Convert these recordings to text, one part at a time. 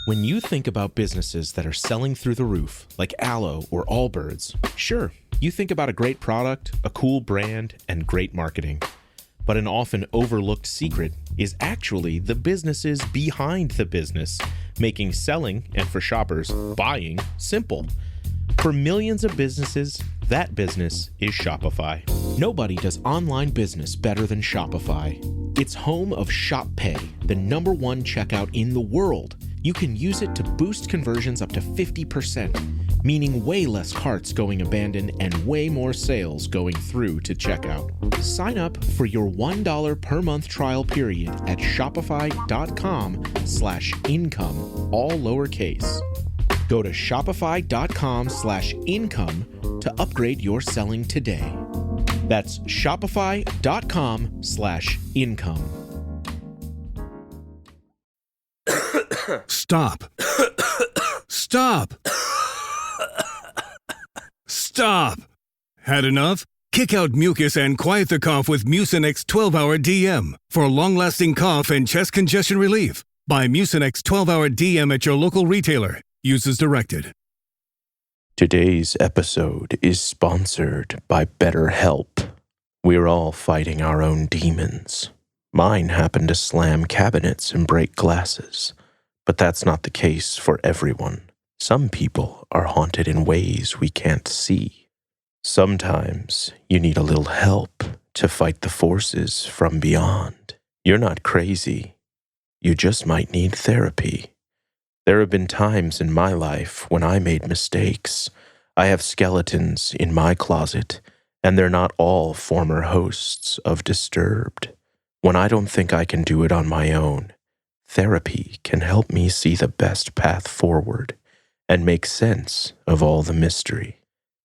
When you think about businesses that are selling through the roof, like Aloe or Allbirds, sure, you think about a great product, a cool brand, and great marketing. But an often overlooked secret is actually the businesses behind the business, making selling, and for shoppers, buying, simple. For millions of businesses, that business is Shopify. Nobody does online business better than Shopify. It's home of Shop Pay, the #1 checkout in the world. You can use it to boost conversions up to 50%, meaning way less carts going abandoned and way more sales going through to checkout. Sign up for your $1 per month trial period at shopify.com/income, all lowercase. Go to shopify.com/income to upgrade your selling today. That's shopify.com/income. Stop. Stop. Stop. Had enough? Kick out mucus and quiet the cough with Mucinex 12-Hour DM for long-lasting cough and chest congestion relief. Buy Mucinex 12-Hour DM at your local retailer. Use as directed. Today's episode is sponsored by BetterHelp. We're all fighting our own demons. Mine happened to slam cabinets and break glasses. But that's not the case for everyone. Some people are haunted in ways we can't see. Sometimes you need a little help to fight the forces from beyond. You're not crazy. You just might need therapy. There have been times in my life when I made mistakes. I have skeletons in my closet, and they're not all former hosts of Disturbed. When I don't think I can do it on my own, therapy can help me see the best path forward and make sense of all the mystery.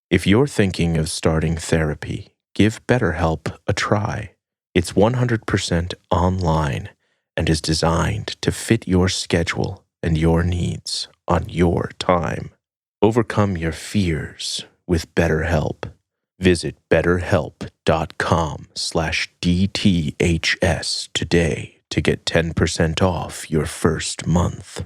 If you're thinking of starting therapy, give BetterHelp a try. It's 100% online and is designed to fit your schedule and your needs on your time. Overcome your fears with BetterHelp. Visit betterhelp.com/DTHS today to get 10% off your first month.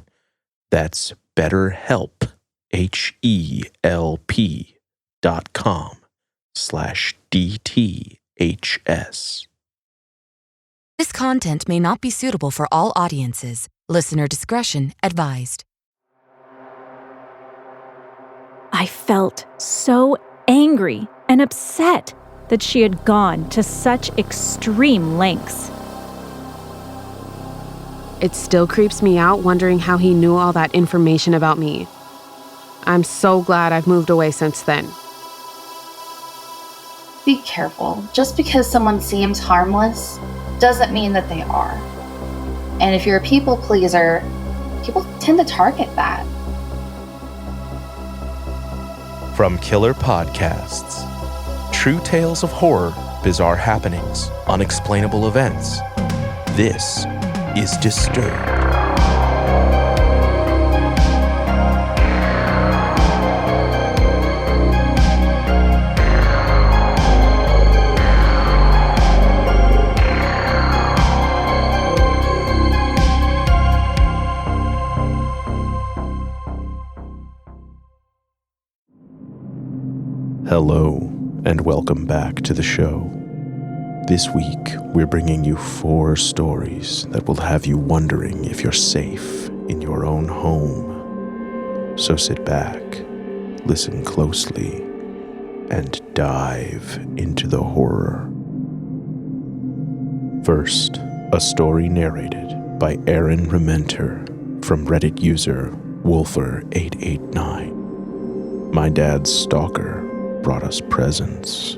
That's BetterHelp, HELP.com/DTHS. This content may not be suitable for all audiences. Listener discretion advised. I felt so angry and upset that she had gone to such extreme lengths. It still creeps me out wondering how he knew all that information about me. I'm so glad I've moved away since then. Be careful. Just because someone seems harmless doesn't mean that they are. And if you're a people pleaser, people tend to target that. From Killer Podcasts, true tales of horror, bizarre happenings, unexplainable events. This is Disturbed. Hello, and welcome back to the show. This week, we're bringing you 4 stories that will have you wondering if you're safe in your own home. So sit back, listen closely, and dive into the horror. First, a story narrated by Erin Rementer from Reddit user Wolfer889. My dad's stalker brought us presents.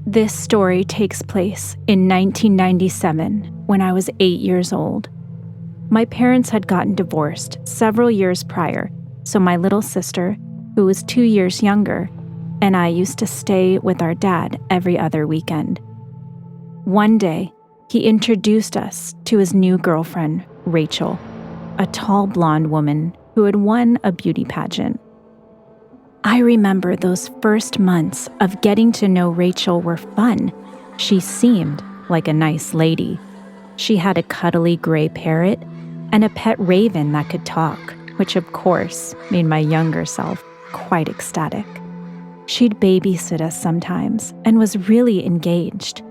This story takes place in 1997 when I was 8 years old. My parents had gotten divorced several years prior, so my little sister, who was 2 years younger, and I used to stay with our dad every other weekend. One day, he introduced us to his new girlfriend, Rachel, a tall blonde woman who had won a beauty pageant. I remember those first months of getting to know Rachel were fun. She seemed like a nice lady. She had a cuddly gray parrot and a pet raven that could talk, which of course made my younger self quite ecstatic. She'd babysit us sometimes and was really engaged.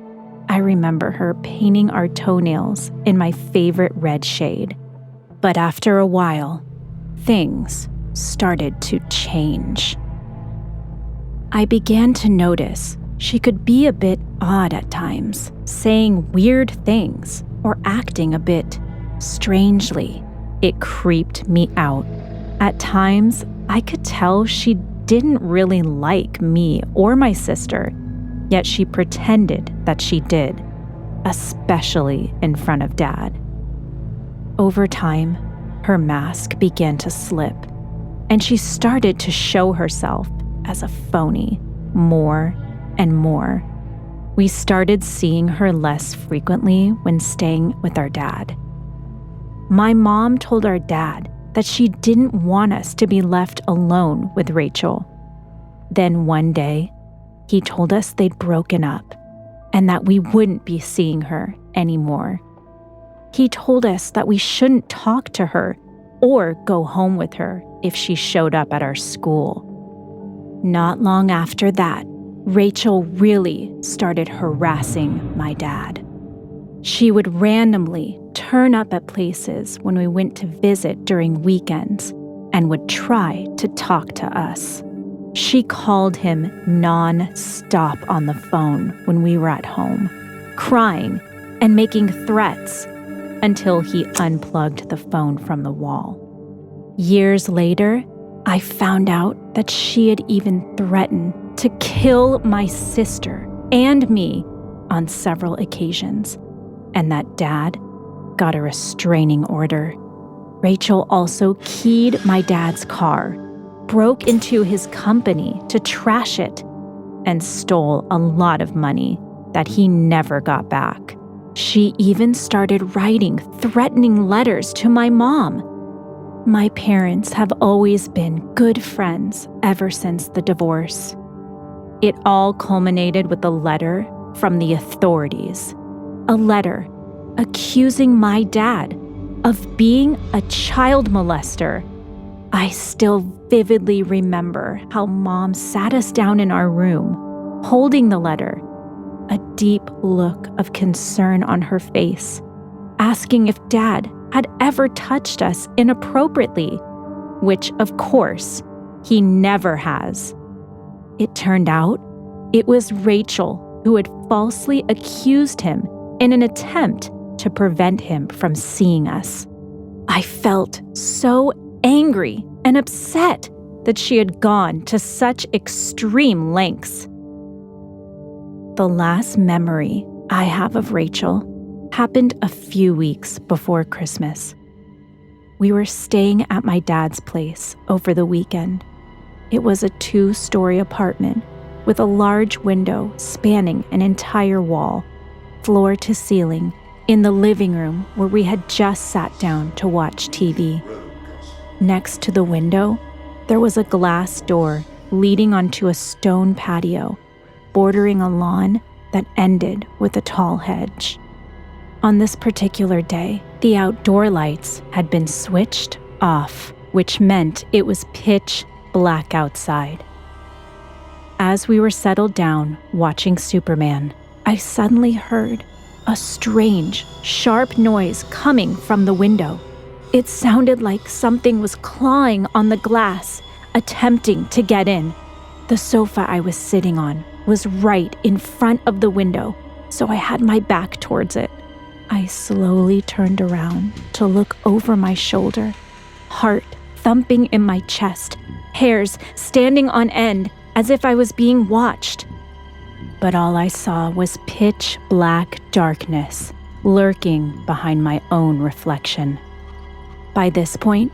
I remember her painting our toenails in my favorite red shade. But after a while, things started to change. I began to notice she could be a bit odd at times, saying weird things or acting a bit strangely. It creeped me out. At times, I could tell she didn't really like me or my sister, yet she pretended that she did, especially in front of Dad. Over time, her mask began to slip, and she started to show herself as a phony more and more. We started seeing her less frequently when staying with our dad. My mom told our dad that she didn't want us to be left alone with Rachel. Then one day, he told us they'd broken up and that we wouldn't be seeing her anymore. He told us that we shouldn't talk to her or go home with her if she showed up at our school. Not long after that, Rachel really started harassing my dad. She would randomly turn up at places when we went to visit during weekends and would try to talk to us. She called him non-stop on the phone when we were at home, crying and making threats until he unplugged the phone from the wall. Years later, I found out that she had even threatened to kill my sister and me on several occasions, and that Dad got a restraining order. Rachel also keyed my dad's car, broke into his company to trash it, and stole a lot of money that he never got back. She even started writing threatening letters to my mom. My parents have always been good friends ever since the divorce. It all culminated with a letter from the authorities. A letter accusing my dad of being a child molester. I still vividly remember how Mom sat us down in our room, holding the letter, a deep look of concern on her face, asking if Dad had ever touched us inappropriately, which, of course, he never has. It turned out it was Rachel who had falsely accused him in an attempt to prevent him from seeing us. I felt so angry and upset that she had gone to such extreme lengths. The last memory I have of Rachel happened a few weeks before Christmas. We were staying at my dad's place over the weekend. It was a 2-story apartment with a large window spanning an entire wall, floor to ceiling, in the living room where we had just sat down to watch TV. Next to the window, there was a glass door leading onto a stone patio, bordering a lawn that ended with a tall hedge. On this particular day, the outdoor lights had been switched off, which meant it was pitch black outside. As we were settled down watching Superman, I suddenly heard a strange, sharp noise coming from the window. It sounded like something was clawing on the glass, attempting to get in. The sofa I was sitting on was right in front of the window, so I had my back towards it. I slowly turned around to look over my shoulder, heart thumping in my chest, hairs standing on end as if I was being watched. But all I saw was pitch black darkness lurking behind my own reflection. By this point,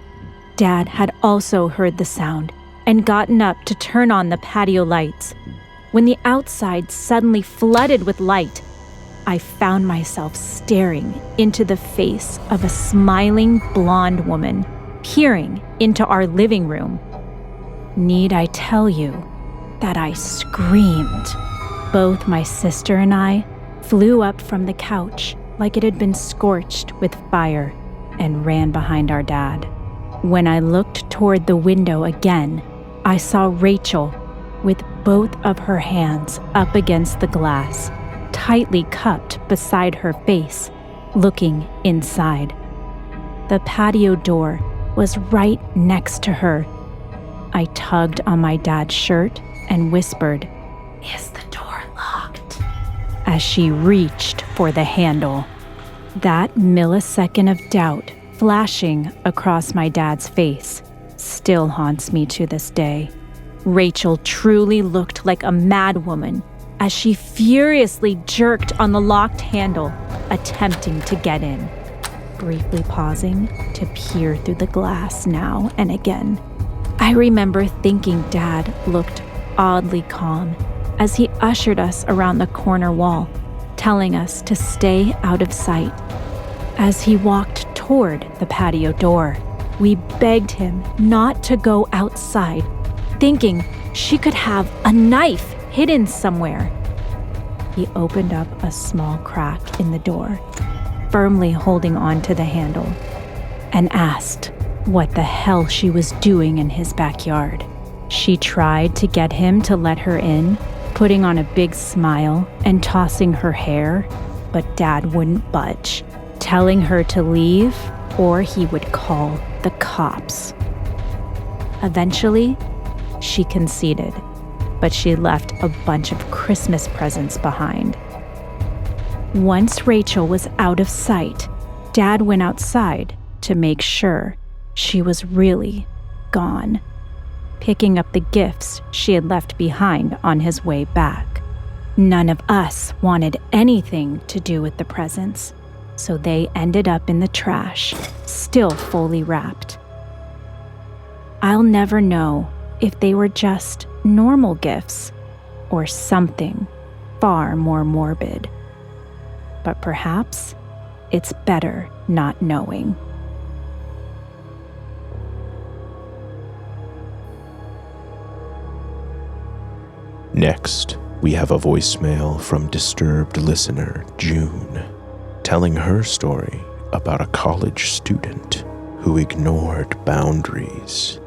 Dad had also heard the sound and gotten up to turn on the patio lights. When the outside suddenly flooded with light, I found myself staring into the face of a smiling blonde woman peering into our living room. Need I tell you that I screamed? Both my sister and I flew up from the couch like it had been scorched with fire and ran behind our dad. When I looked toward the window again, I saw Rachel with both of her hands up against the glass, tightly cupped beside her face, looking inside. The patio door was right next to her. I tugged on my dad's shirt and whispered, "Is the door locked?" as she reached for the handle. That millisecond of doubt flashing across my dad's face still haunts me to this day. Rachel truly looked like a madwoman as she furiously jerked on the locked handle, attempting to get in, briefly pausing to peer through the glass now and again. I remember thinking Dad looked oddly calm as he ushered us around the corner wall, telling us to stay out of sight. As he walked toward the patio door, we begged him not to go outside, thinking she could have a knife hidden somewhere. He opened up a small crack in the door, firmly holding on to the handle, and asked what the hell she was doing in his backyard. She tried to get him to let her in, putting on a big smile and tossing her hair, but Dad wouldn't budge, telling her to leave or he would call the cops. Eventually, she conceded, but she left a bunch of Christmas presents behind. Once Rachel was out of sight, Dad went outside to make sure she was really gone, picking up the gifts she had left behind on his way back. None of us wanted anything to do with the presents, so they ended up in the trash, still fully wrapped. I'll never know if they were just normal gifts or something far more morbid. But perhaps it's better not knowing. Next, we have a voicemail from disturbed listener June, telling her story about a college student who ignored boundaries.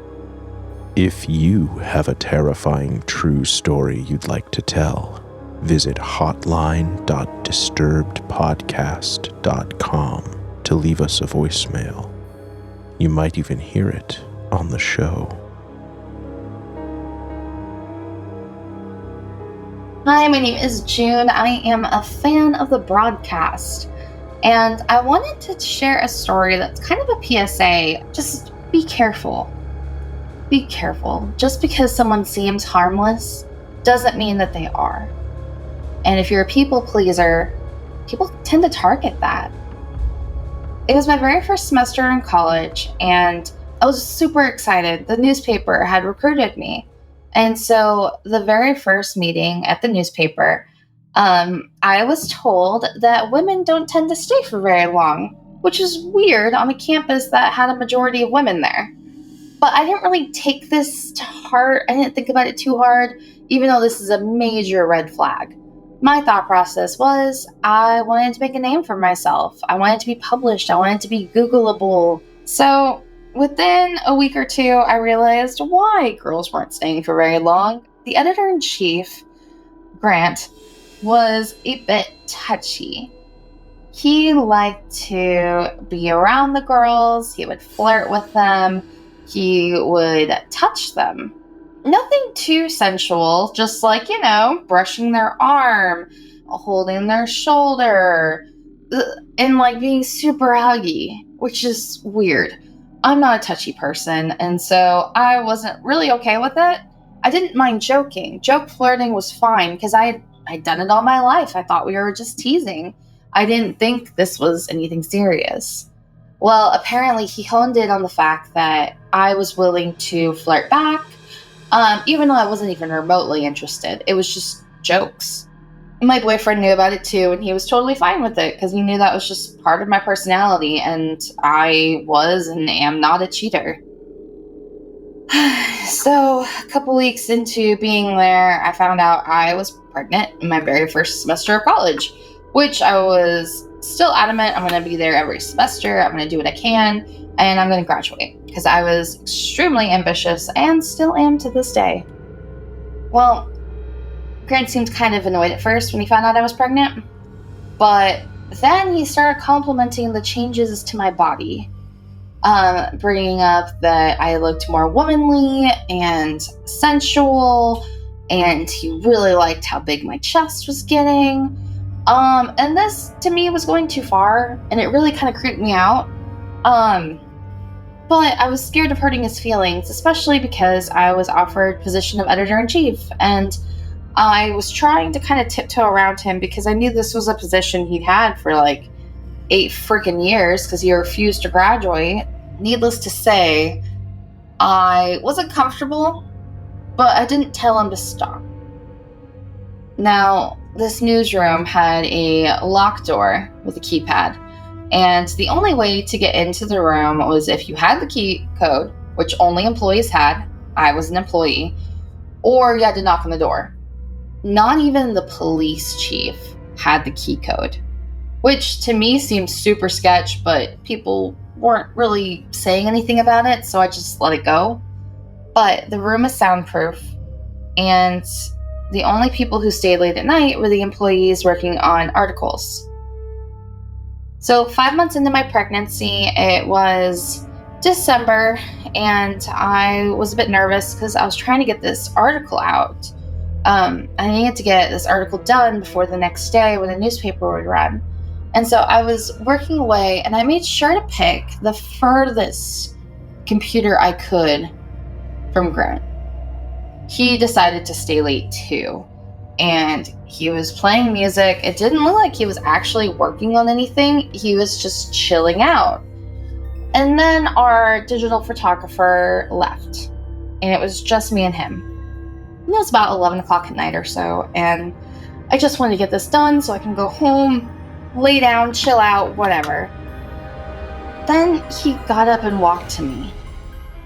If you have a terrifying true story you'd like to tell, visit hotline.disturbedpodcast.com to leave us a voicemail. You might even hear it on the show. Hi, my name is June. I am a fan of the broadcast, and I wanted to share a story that's kind of a PSA. Just be careful. Be careful. Just because someone seems harmless doesn't mean that they are. And if you're a people pleaser, people tend to target that. It was my very first semester in college, and I was super excited. The newspaper had recruited me. And so the very first meeting at the newspaper, I was told that women don't tend to stay for very long, which is weird on a campus that had a majority of women there. But I didn't really take this to heart. I didn't think about it too hard, even though this is a major red flag. My thought process was I wanted to make a name for myself. I wanted to be published. I wanted to be Googleable. So within a week or two, I realized why girls weren't staying for very long. The editor-in-chief, Grant, was a bit touchy. He liked to be around the girls. He would flirt with them. He would touch them. Nothing too sensual, just like, brushing their arm, holding their shoulder, and like being super huggy, which is weird. I'm not a touchy person, and so I wasn't really okay with it. I didn't mind joking. Joke flirting was fine because I'd done it all my life. I thought we were just teasing. I didn't think this was anything serious. Well, apparently he honed in on the fact that I was willing to flirt back, even though I wasn't even remotely interested. It was just jokes. My boyfriend knew about it too, and he was totally fine with it because he knew that was just part of my personality, and I was and am not a cheater. So, a couple weeks into being there, I found out I was pregnant in my very first semester of college, which I was still adamant I'm going to be there every semester. I'm going to do what I can, and I'm going to graduate because I was extremely ambitious and still am to this day. Well, Grant seemed kind of annoyed at first when he found out I was pregnant, but then he started complimenting the changes to my body, bringing up that I looked more womanly and sensual, and he really liked how big my chest was getting. And this, to me, was going too far, and it really kind of creeped me out. But I was scared of hurting his feelings, especially because I was offered position of editor-in-chief, and I was trying to kind of tiptoe around him because I knew this was a position he'd had for like 8 freaking years because he refused to graduate. Needless to say, I wasn't comfortable, but I didn't tell him to stop. Now, this newsroom had a locked door with a keypad, and the only way to get into the room was if you had the key code, which only employees had. I was an employee, or you had to knock on the door. Not even the police chief had the key code, which to me seemed super sketch, but people weren't really saying anything about it, so I just let it go. But the room is soundproof, and the only people who stayed late at night were the employees working on articles. So 5 months into my pregnancy, it was December, and I was a bit nervous because I was trying to get this article out. I needed to get this article done before the next day when the newspaper would run. And so I was working away, and I made sure to pick the furthest computer I could from Grant. He decided to stay late too, and he was playing music. It didn't look like he was actually working on anything. He was just chilling out. And then our digital photographer left, and it was just me and him. It was about 11 o'clock at night or so, and I just wanted to get this done so I can go home, lay down, chill out, whatever. Then he got up and walked to me,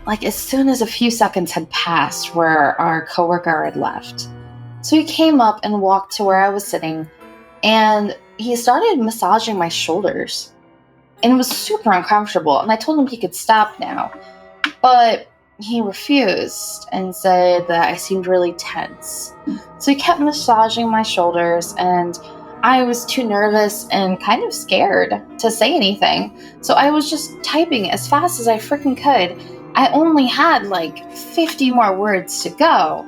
like as soon as a few seconds had passed where our coworker had left. So he came up and walked to where I was sitting, and he started massaging my shoulders. And it was super uncomfortable, and I told him he could stop now. But he refused and said that I seemed really tense. So he kept massaging my shoulders, and I was too nervous and kind of scared to say anything. So I was just typing as fast as I freaking could. I only had like 50 more words to go.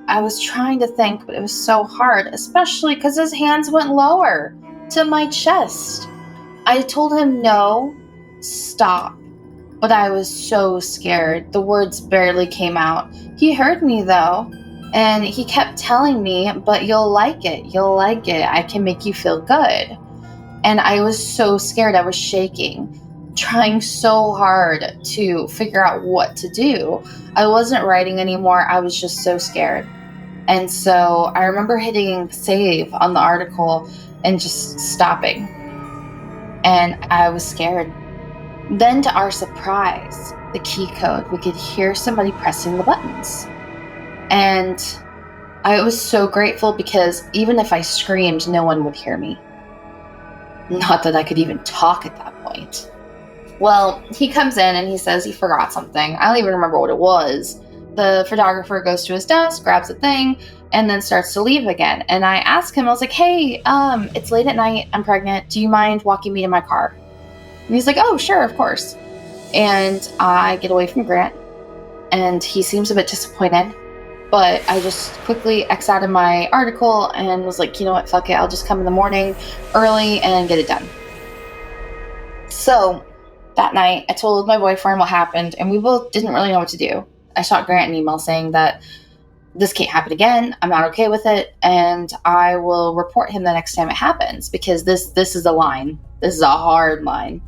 I was trying to think, but it was so hard, especially because his hands went lower to my chest. I told him no, stop. But I was so scared. The words barely came out. He heard me though, and he kept telling me, but you'll like it. I can make you feel good. And I was so scared. I was shaking, trying so hard to figure out what to do. I wasn't writing anymore. I was just so scared. And so I remember hitting save on the article and just stopping. And I was scared. Then, to our surprise, the key code, we could hear somebody pressing the buttons. And I was so grateful because even if I screamed, no one would hear me. Not that I could even talk at that point. Well, he comes in and he says he forgot something. I don't even remember what it was. The photographer goes to his desk, grabs a thing, and then starts to leave again. And I asked him, I was like, hey, it's late at night. I'm pregnant. Do you mind walking me to my car? And he's like, oh, sure, of course. And I get away from Grant, and he seems a bit disappointed. But I just quickly X out of my article and was like, you know what, fuck it. I'll just come in the morning early and get it done. So that night, I told my boyfriend what happened, and we both didn't really know what to do. I shot Grant an email saying that this can't happen again. I'm not okay with it, and I will report him the next time it happens because this is a line. This is a hard line.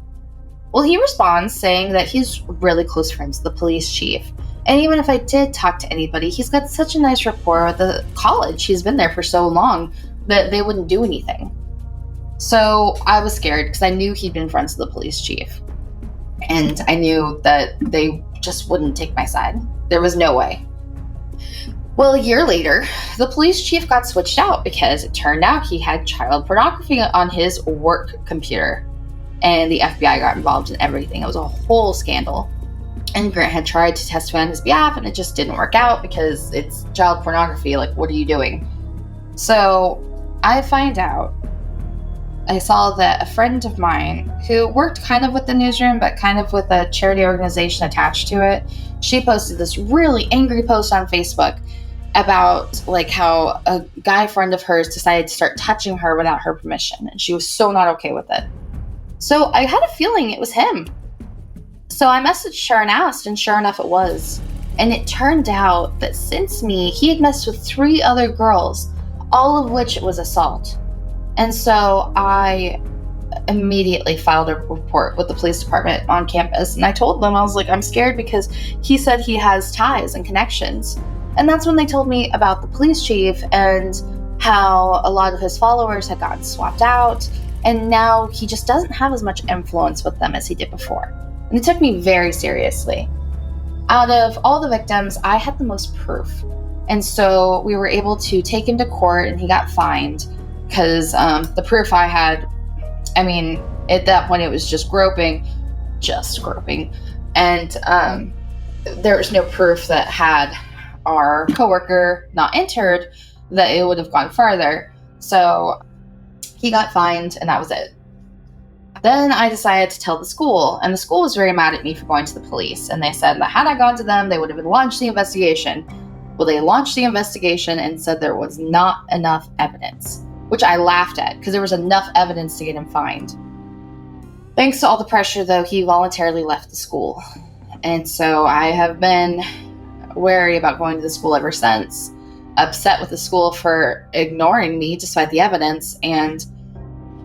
Well, he responds saying that he's really close friends with the police chief. And even if I did talk to anybody, he's got such a nice rapport with the college. He's been there for so long that they wouldn't do anything. So I was scared because I knew he'd been friends with the police chief. And I knew that they just wouldn't take my side. There was no way. Well, a year later, the police chief got switched out because it turned out he had child pornography on his work computer. And the FBI got involved in everything. It was a whole scandal. And Grant had tried to testify on his behalf, and it just didn't work out because it's child pornography. Like, what are you doing? So I saw that a friend of mine who worked kind of with the newsroom, but kind of with a charity organization attached to it, she posted this really angry post on Facebook about like how a guy friend of hers decided to start touching her without her permission, and she was so not okay with it. So I had a feeling it was him. So I messaged her and asked, and sure enough it was. And it turned out that since me, he had messed with 3 other girls, all of which was assault. And so I immediately filed a report with the police department on campus, and I told them, I was like, I'm scared because he said he has ties and connections. And that's when they told me about the police chief and how a lot of his followers had gotten swapped out, and now he just doesn't have as much influence with them as he did before. And it took me very seriously. Out of all the victims, I had the most proof. And so we were able to take him to court, and he got fined because the proof I had, I mean, at that point it was just groping. And there was no proof that had our coworker not entered that it would have gone farther. So he got fined, and that was it. Then I decided to tell the school, and the school was very mad at me for going to the police. And they said that had I gone to them, they would have launched the investigation. Well, they launched the investigation and said there was not enough evidence, which I laughed at because there was enough evidence to get him fined. Thanks to all the pressure, though, he voluntarily left the school. And so I have been wary about going to the school ever since, upset with the school for ignoring me despite the evidence, and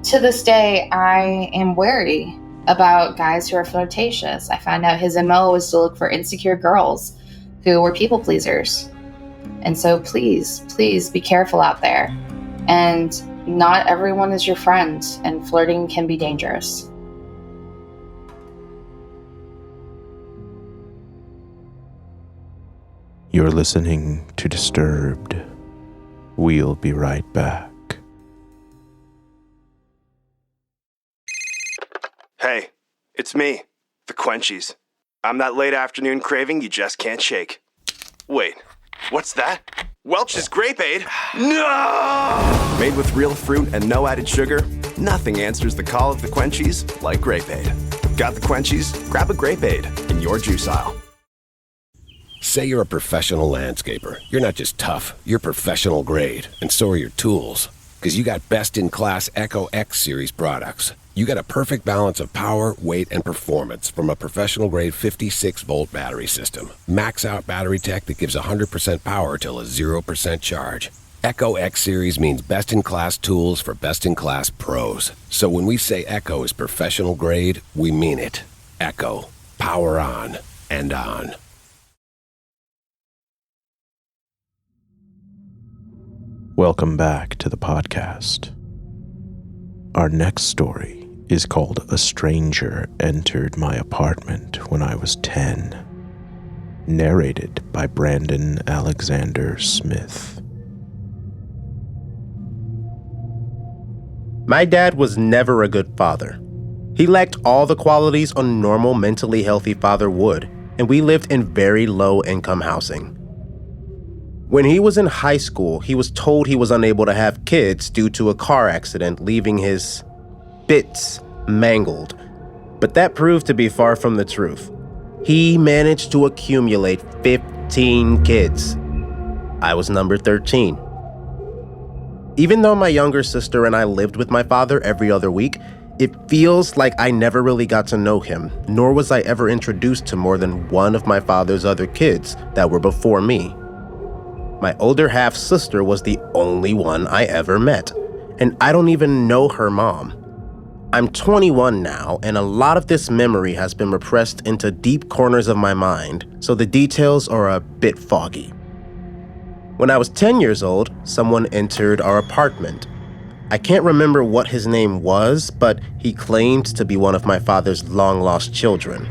to this day, I am wary about guys who are flirtatious. I found out his MO was to look for insecure girls who were people pleasers. And so please be careful out there. And not everyone is your friend, and flirting can be dangerous. You're listening to Disturbed. We'll be right back. Hey, it's me, the Quenchies. I'm that late afternoon craving you just can't shake. Wait, what's that? Welch's Grape Aid? No! Made with real fruit and no added sugar, nothing answers the call of the Quenchies like Grape Aid. Got the Quenchies? Grab a Grape Aid in your juice aisle. Say you're a professional landscaper. You're not just tough, you're professional grade, and so are your tools. Because you got best-in-class Echo X Series products. You got a perfect balance of power, weight, and performance from a professional-grade 56-volt battery system. Max-out battery tech that gives 100% power till a 0% charge. Echo X Series means best-in-class tools for best-in-class pros. So when we say Echo is professional grade, we mean it. Echo. Power on and on. Welcome back to the podcast. Our next story is called A Stranger Entered My Apartment When I Was 10, narrated by Brandon Alexander Smith. My dad was never a good father. He lacked all the qualities a normal mentally healthy father would, and we lived in very low-income housing. When he was in high school, he was told he was unable to have kids due to a car accident, leaving his bits mangled. But that proved to be far from the truth. He managed to accumulate 15 kids. I was number 13. Even though my younger sister and I lived with my father every other week, it feels like I never really got to know him, nor was I ever introduced to more than one of my father's other kids that were before me. My older half-sister was the only one I ever met, and I don't even know her mom. I'm 21 now, and a lot of this memory has been repressed into deep corners of my mind, so the details are a bit foggy. When I was 10 years old, someone entered our apartment. I can't remember what his name was, but he claimed to be one of my father's long-lost children.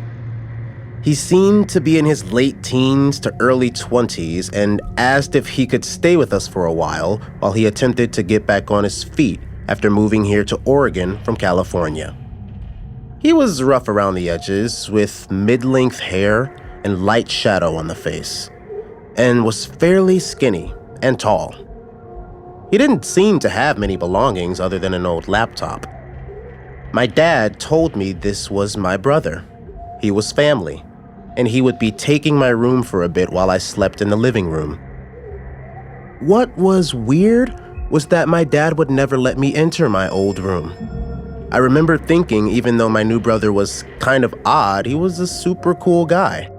He seemed to be in his late teens to early 20s and asked if he could stay with us for a while he attempted to get back on his feet after moving here to Oregon from California. He was rough around the edges with mid-length hair and light shadow on the face, and was fairly skinny and tall. He didn't seem to have many belongings other than an old laptop. My dad told me this was my brother. He was family, and he would be taking my room for a bit while I slept in the living room. What was weird was that my dad would never let me enter my old room. I remember thinking even though my new brother was kind of odd, he was a super cool guy.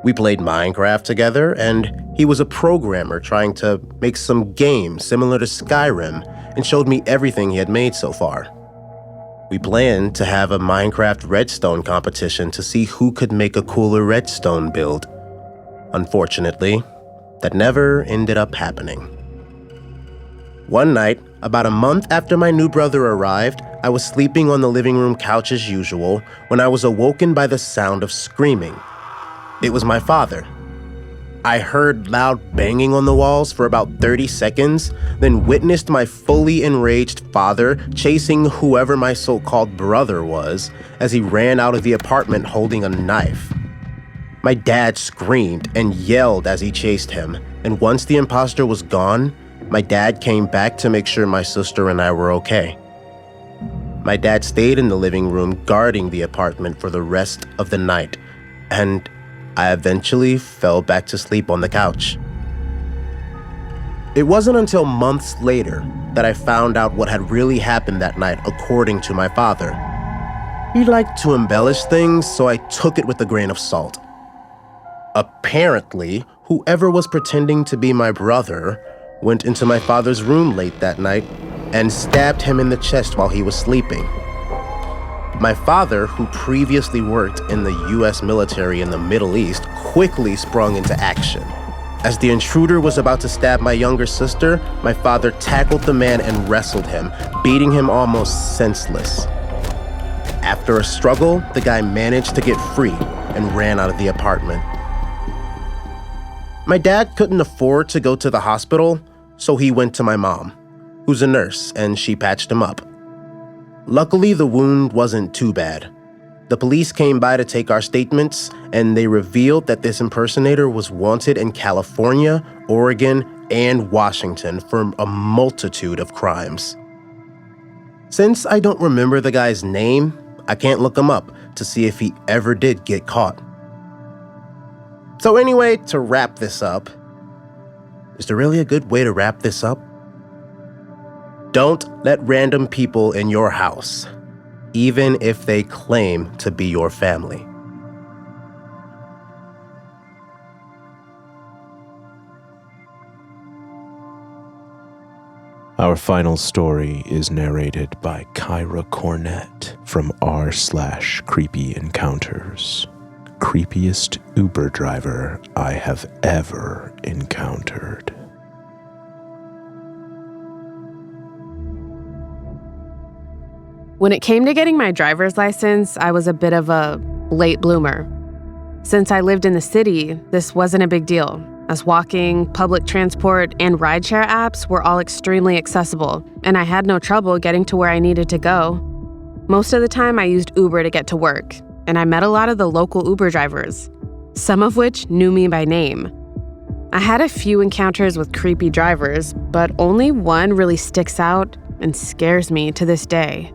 We played Minecraft together, and he was a programmer trying to make some game similar to Skyrim and showed me everything he had made so far. We planned to have a Minecraft redstone competition to see who could make a cooler redstone build. Unfortunately, that never ended up happening. One night, about a month after my new brother arrived, I was sleeping on the living room couch as usual when I was awoken by the sound of screaming. It was my father. I heard loud banging on the walls for about 30 seconds, then witnessed my fully enraged father chasing whoever my so-called brother was as he ran out of the apartment holding a knife. My dad screamed and yelled as he chased him, and once the imposter was gone, my dad came back to make sure my sister and I were okay. My dad stayed in the living room guarding the apartment for the rest of the night, and I eventually fell back to sleep on the couch. It wasn't until months later that I found out what had really happened that night, according to my father. He liked to embellish things, so I took it with a grain of salt. Apparently, whoever was pretending to be my brother went into my father's room late that night and stabbed him in the chest while he was sleeping. My father, who previously worked in the US military in the Middle East, quickly sprung into action. As the intruder was about to stab my younger sister, my father tackled the man and wrestled him, beating him almost senseless. After a struggle, the guy managed to get free and ran out of the apartment. My dad couldn't afford to go to the hospital, so he went to my mom, who's a nurse, and she patched him up. Luckily, the wound wasn't too bad. The police came by to take our statements, and they revealed that this impersonator was wanted in California, Oregon, and Washington for a multitude of crimes. Since I don't remember the guy's name, I can't look him up to see if he ever did get caught. So anyway, to wrap this up, is there really a good way to wrap this up? Don't let random people in your house, even if they claim to be your family. Our final story is narrated by Kyra Cornett from r/Creepy Encounters. Creepiest Uber driver I have ever encountered. When it came to getting my driver's license, I was a bit of a late bloomer. Since I lived in the city, this wasn't a big deal, as walking, public transport, and rideshare apps were all extremely accessible, and I had no trouble getting to where I needed to go. Most of the time, I used Uber to get to work, and I met a lot of the local Uber drivers, some of which knew me by name. I had a few encounters with creepy drivers, but only one really sticks out and scares me to this day.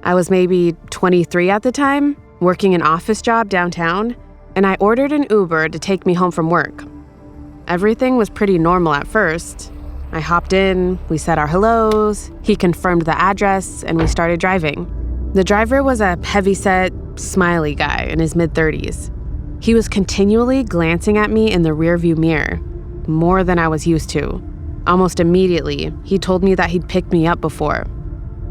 I was maybe 23 at the time, working an office job downtown, and I ordered an Uber to take me home from work. Everything was pretty normal at first. I hopped in, we said our hellos, he confirmed the address, and we started driving. The driver was a heavyset, smiley guy in his mid-30s. He was continually glancing at me in the rearview mirror, more than I was used to. Almost immediately, he told me that he'd picked me up before.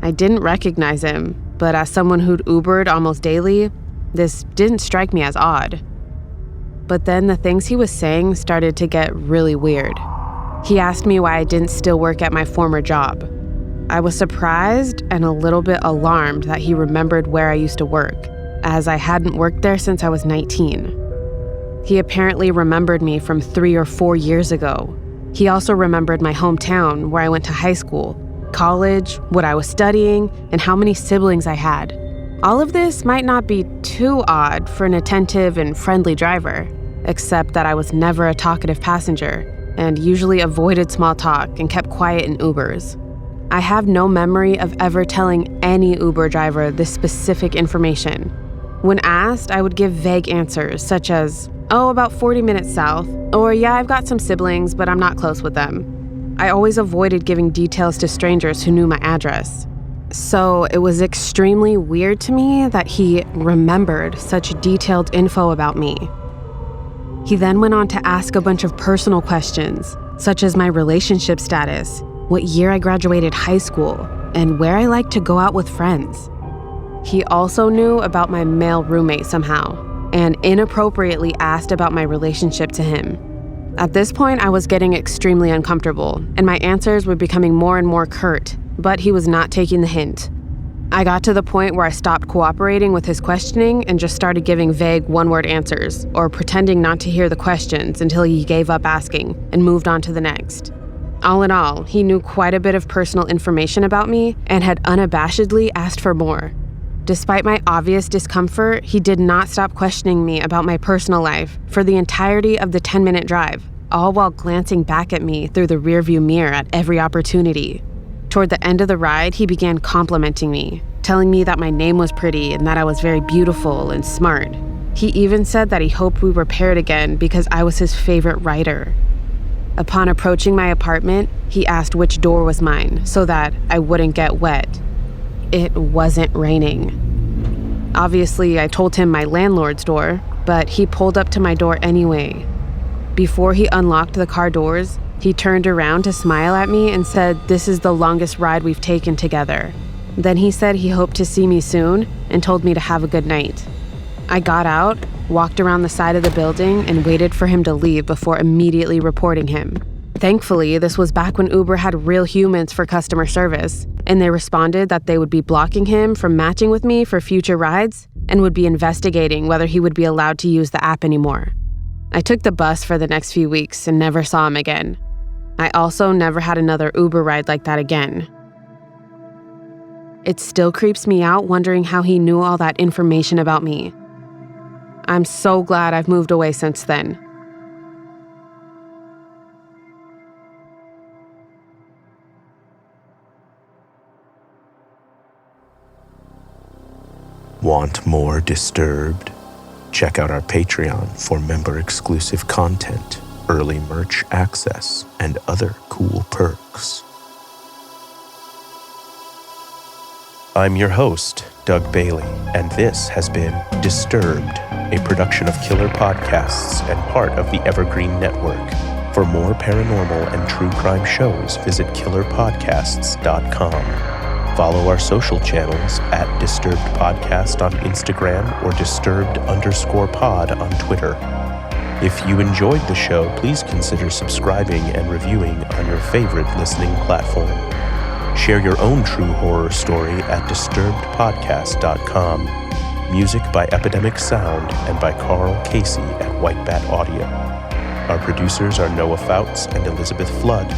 I didn't recognize him, but as someone who'd Ubered almost daily, this didn't strike me as odd. But then the things he was saying started to get really weird. He asked me why I didn't still work at my former job. I was surprised and a little bit alarmed that he remembered where I used to work. as I hadn't worked there since I was 19. He apparently remembered me from 3 or 4 years ago. He also remembered my hometown, where I went to high school, college, what I was studying, and how many siblings I had. All of this might not be too odd for an attentive and friendly driver, except that I was never a talkative passenger and usually avoided small talk and kept quiet in Ubers. I have no memory of ever telling any Uber driver this specific information. When asked, I would give vague answers such as, "Oh, about 40 minutes south," or "Yeah, I've got some siblings, but I'm not close with them." I always avoided giving details to strangers who knew my address. So it was extremely weird to me that he remembered such detailed info about me. He then went on to ask a bunch of personal questions, such as my relationship status, what year I graduated high school, and where I like to go out with friends. He also knew about my male roommate somehow, and inappropriately asked about my relationship to him. At this point, I was getting extremely uncomfortable, and my answers were becoming more and more curt, but he was not taking the hint. I got to the point where I stopped cooperating with his questioning and just started giving vague one-word answers, or pretending not to hear the questions until he gave up asking and moved on to the next. All in all, he knew quite a bit of personal information about me and had unabashedly asked for more. Despite my obvious discomfort, he did not stop questioning me about my personal life for the entirety of the 10-minute drive, all while glancing back at me through the rearview mirror at every opportunity. Toward the end of the ride, he began complimenting me, telling me that my name was pretty and that I was very beautiful and smart. He even said that he hoped we were paired again because I was his favorite writer. Upon approaching my apartment, he asked which door was mine so that I wouldn't get wet. It wasn't raining. Obviously, I told him my landlord's door, but he pulled up to my door anyway. Before he unlocked the car doors, he turned around to smile at me and said, "This is the longest ride we've taken together." Then he said he hoped to see me soon and told me to have a good night. I got out, walked around the side of the building, and waited for him to leave before immediately reporting him. Thankfully, this was back when Uber had real humans for customer service, and they responded that they would be blocking him from matching with me for future rides and would be investigating whether he would be allowed to use the app anymore. I took the bus for the next few weeks and never saw him again. I also never had another Uber ride like that again. It still creeps me out wondering how he knew all that information about me. I'm so glad I've moved away since then. Want more Disturbed? Check out our Patreon for member-exclusive content, early merch access, and other cool perks. I'm your host, Doug Bailey, and this has been Disturbed, a production of Killer Podcasts and part of the Evergreen Network. For more paranormal and true crime shows, visit killerpodcasts.com. Follow our social channels at Disturbed Podcast on Instagram or Disturbed_pod on Twitter. If you enjoyed the show, please consider subscribing and reviewing on your favorite listening platform. Share your own true horror story at disturbedpodcast.com. Music by Epidemic Sound and by Carl Casey at White Bat Audio. Our producers are Noah Fouts and Elizabeth Flood.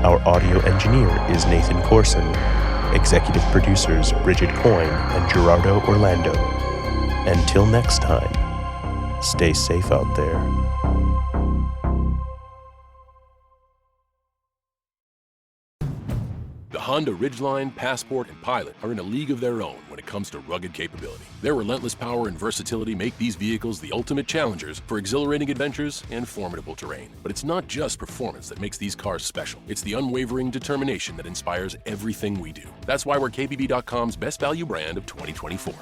Our audio engineer is Nathan Corson. Executive producers Bridget Coyne and Gerardo Orlando. Until next time, stay safe out there. The Honda Ridgeline, Passport, and Pilot are in a league of their own when it comes to rugged capability. Their relentless power and versatility make these vehicles the ultimate challengers for exhilarating adventures and formidable terrain. But it's not just performance that makes these cars special. It's the unwavering determination that inspires everything we do. That's why we're KBB.com's best value brand of 2024.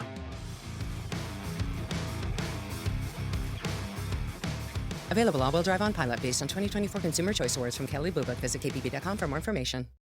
Available all-wheel drive on Pilot based on 2024 Consumer Choice Awards from Kelly Blue Book. Visit kbb.com for more information.